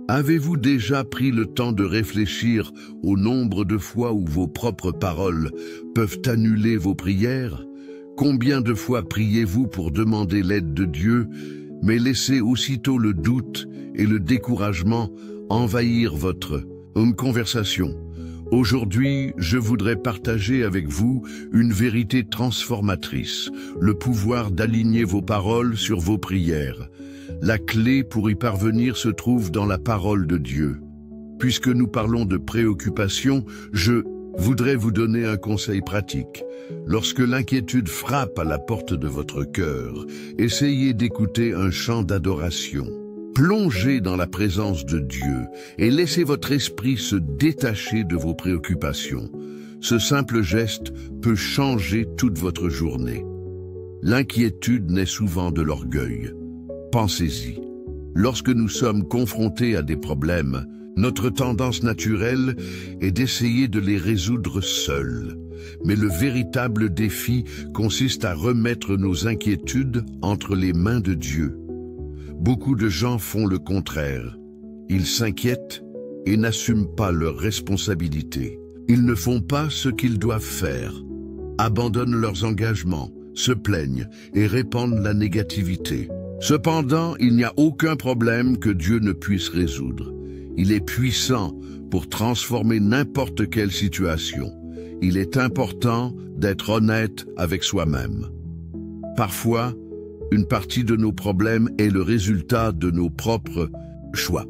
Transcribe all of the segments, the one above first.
Avez-vous déjà pris le temps de réfléchir au nombre de fois où vos propres paroles peuvent annuler vos prières? Combien de fois priez-vous pour demander l'aide de Dieu, mais laissez aussitôt le doute et le découragement envahir votre conversation? Aujourd'hui, je voudrais partager avec vous une vérité transformatrice, le pouvoir d'aligner vos paroles sur vos prières. La clé pour y parvenir se trouve dans la parole de Dieu. Puisque nous parlons de préoccupation, je voudrais vous donner un conseil pratique. Lorsque l'inquiétude frappe à la porte de votre cœur, essayez d'écouter un chant d'adoration. Plongez dans la présence de Dieu et laissez votre esprit se détacher de vos préoccupations. Ce simple geste peut changer toute votre journée. L'inquiétude naît souvent de l'orgueil. Pensez-y. Lorsque nous sommes confrontés à des problèmes, notre tendance naturelle est d'essayer de les résoudre seuls. Mais le véritable défi consiste à remettre nos inquiétudes entre les mains de Dieu. Beaucoup de gens font le contraire. Ils s'inquiètent et n'assument pas leurs responsabilités. Ils ne font pas ce qu'ils doivent faire, abandonnent leurs engagements, se plaignent et répandent la négativité. Cependant, il n'y a aucun problème que Dieu ne puisse résoudre. Il est puissant pour transformer n'importe quelle situation. Il est important d'être honnête avec soi-même. Parfois, une partie de nos problèmes est le résultat de nos propres choix.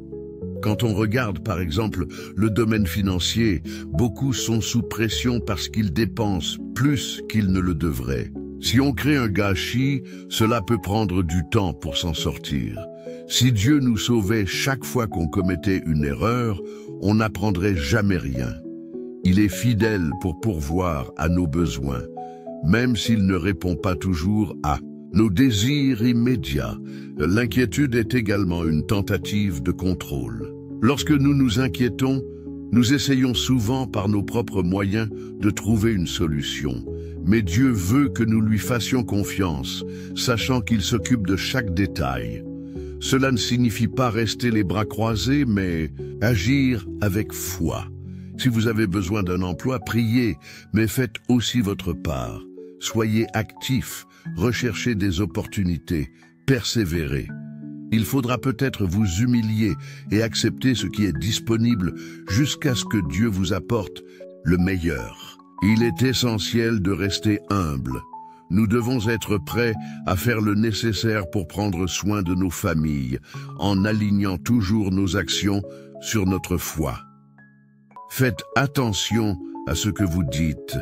Quand on regarde par exemple le domaine financier, beaucoup sont sous pression parce qu'ils dépensent plus qu'ils ne le devraient. Si on crée un gâchis, cela peut prendre du temps pour s'en sortir. Si Dieu nous sauvait chaque fois qu'on commettait une erreur, on n'apprendrait jamais rien. Il est fidèle pour pourvoir à nos besoins, même s'il ne répond pas toujours à nos désirs immédiats. L'inquiétude est également une tentative de contrôle. Lorsque nous nous inquiétons, nous essayons souvent par nos propres moyens de trouver une solution. Mais Dieu veut que nous lui fassions confiance, sachant qu'il s'occupe de chaque détail. Cela ne signifie pas rester les bras croisés, mais agir avec foi. Si vous avez besoin d'un emploi, priez, mais faites aussi votre part. Soyez actifs, recherchez des opportunités, persévérez. Il faudra peut-être vous humilier et accepter ce qui est disponible jusqu'à ce que Dieu vous apporte le meilleur. Il est essentiel de rester humble. Nous devons être prêts à faire le nécessaire pour prendre soin de nos familles, en alignant toujours nos actions sur notre foi. Faites attention à ce que vous dites.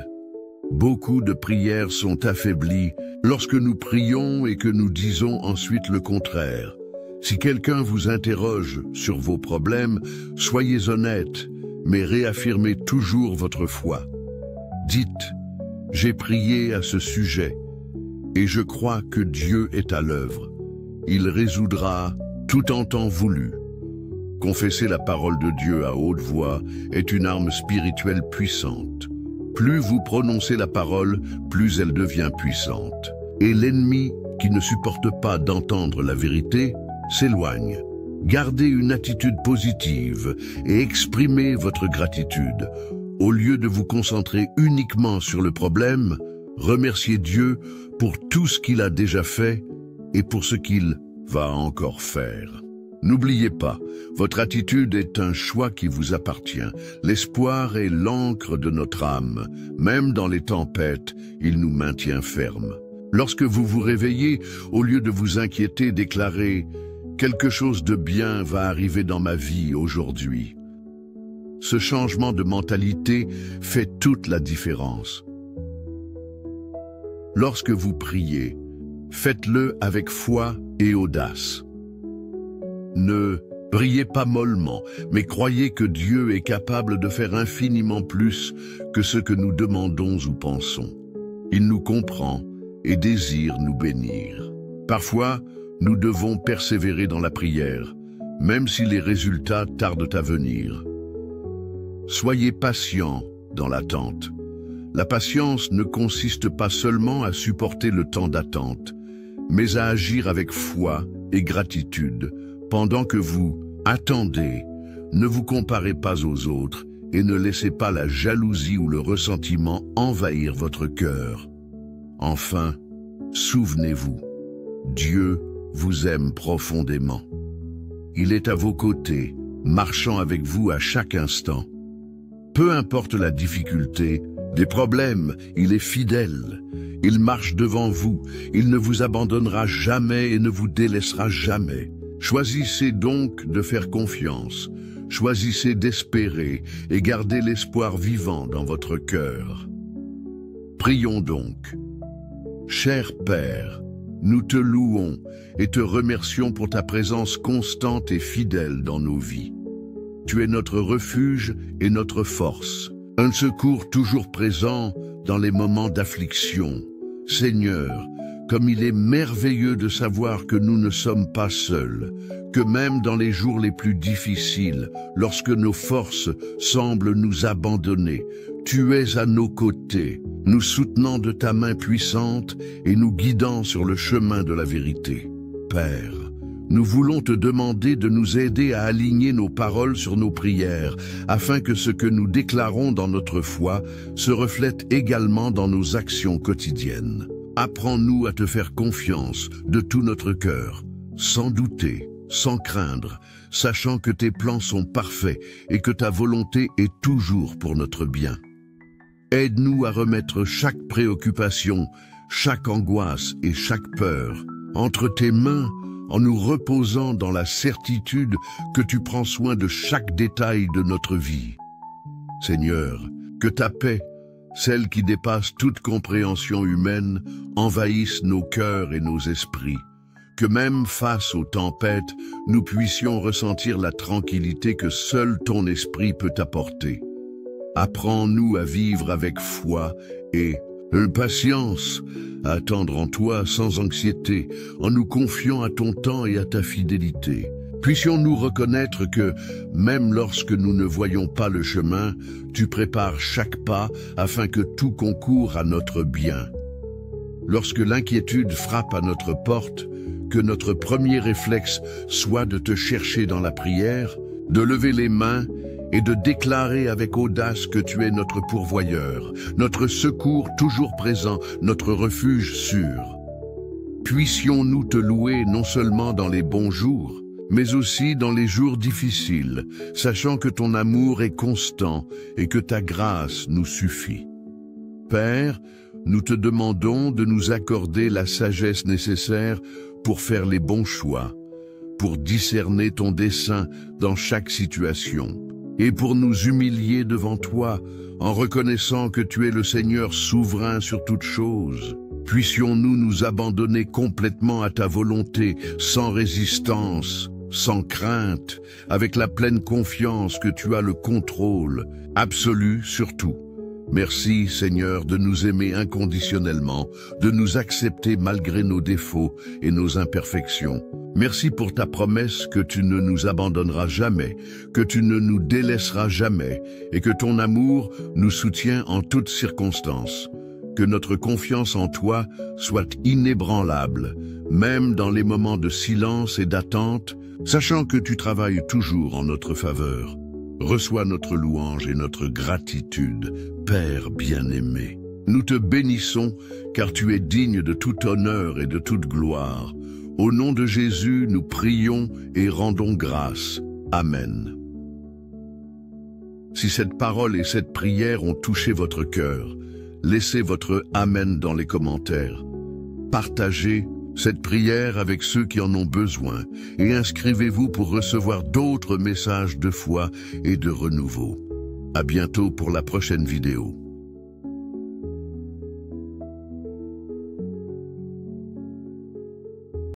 Beaucoup de prières sont affaiblies lorsque nous prions et que nous disons ensuite le contraire. Si quelqu'un vous interroge sur vos problèmes, soyez honnête, mais réaffirmez toujours votre foi. Dites, j'ai prié à ce sujet, et je crois que Dieu est à l'œuvre. Il résoudra tout en temps voulu. Confesser la parole de Dieu à haute voix est une arme spirituelle puissante. Plus vous prononcez la parole, plus elle devient puissante. Et l'ennemi, qui ne supporte pas d'entendre la vérité, s'éloigne. Gardez une attitude positive et exprimez votre gratitude. Au lieu de vous concentrer uniquement sur le problème, remerciez Dieu pour tout ce qu'il a déjà fait et pour ce qu'il va encore faire. N'oubliez pas, votre attitude est un choix qui vous appartient. L'espoir est l'encre de notre âme. Même dans les tempêtes, il nous maintient fermes. Lorsque vous vous réveillez, au lieu de vous inquiéter, déclarez « Quelque chose de bien va arriver dans ma vie aujourd'hui ». Ce changement de mentalité fait toute la différence. Lorsque vous priez, faites-le avec foi et audace. Ne priez pas mollement, mais croyez que Dieu est capable de faire infiniment plus que ce que nous demandons ou pensons. Il nous comprend et désire nous bénir. Parfois, nous devons persévérer dans la prière, même si les résultats tardent à venir. Soyez patients dans l'attente. La patience ne consiste pas seulement à supporter le temps d'attente, mais à agir avec foi et gratitude pendant que vous Attendez, ne vous comparez pas aux autres et ne laissez pas la jalousie ou le ressentiment envahir votre cœur. Enfin, souvenez-vous, Dieu vous aime profondément. Il est à vos côtés, marchant avec vous à chaque instant. Peu importe la difficulté, des problèmes, il est fidèle. Il marche devant vous, il ne vous abandonnera jamais et ne vous délaissera jamais. Choisissez donc de faire confiance, choisissez d'espérer et gardez l'espoir vivant dans votre cœur. Prions donc. Cher Père, nous te louons et te remercions pour ta présence constante et fidèle dans nos vies. Tu es notre refuge et notre force, un secours toujours présent dans les moments d'affliction. Seigneur, comme il est merveilleux de savoir que nous ne sommes pas seuls, que même dans les jours les plus difficiles, lorsque nos forces semblent nous abandonner, tu es à nos côtés, nous soutenant de ta main puissante et nous guidant sur le chemin de la vérité. Père, nous voulons te demander de nous aider à aligner nos paroles sur nos prières, afin que ce que nous déclarons dans notre foi se reflète également dans nos actions quotidiennes. Apprends-nous à te faire confiance de tout notre cœur, sans douter, sans craindre, sachant que tes plans sont parfaits et que ta volonté est toujours pour notre bien. Aide-nous à remettre chaque préoccupation, chaque angoisse et chaque peur entre tes mains, en nous reposant dans la certitude que tu prends soin de chaque détail de notre vie. Seigneur, que ta paix, celle qui dépasse toute compréhension humaine, envahisse nos cœurs et nos esprits, que même face aux tempêtes, nous puissions ressentir la tranquillité que seul ton esprit peut apporter. Apprends-nous à vivre avec foi et patience, à attendre en toi sans anxiété, en nous confiant à ton temps et à ta fidélité. Puissions-nous reconnaître que, même lorsque nous ne voyons pas le chemin, tu prépares chaque pas afin que tout concourt à notre bien. Lorsque l'inquiétude frappe à notre porte, que notre premier réflexe soit de te chercher dans la prière, de lever les mains et de déclarer avec audace que tu es notre pourvoyeur, notre secours toujours présent, notre refuge sûr. Puissions-nous te louer non seulement dans les bons jours, mais aussi dans les jours difficiles, sachant que ton amour est constant et que ta grâce nous suffit. Père, nous te demandons de nous accorder la sagesse nécessaire pour faire les bons choix, pour discerner ton dessein dans chaque situation, et pour nous humilier devant toi en reconnaissant que tu es le Seigneur souverain sur toutes choses. Puissions-nous nous abandonner complètement à ta volonté, sans résistance, sans crainte, avec la pleine confiance que tu as le contrôle, absolu sur tout. Merci, Seigneur, de nous aimer inconditionnellement, de nous accepter malgré nos défauts et nos imperfections. Merci pour ta promesse que tu ne nous abandonneras jamais, que tu ne nous délaisseras jamais et que ton amour nous soutient en toutes circonstances. Que notre confiance en toi soit inébranlable, même dans les moments de silence et d'attente, sachant que tu travailles toujours en notre faveur. Reçois notre louange et notre gratitude, Père bien-aimé. Nous te bénissons, car tu es digne de tout honneur et de toute gloire. Au nom de Jésus, nous prions et rendons grâce. Amen. Si cette parole et cette prière ont touché votre cœur, laissez votre Amen dans les commentaires. Partagez cette prière avec ceux qui en ont besoin et inscrivez-vous pour recevoir d'autres messages de foi et de renouveau. À bientôt pour la prochaine vidéo.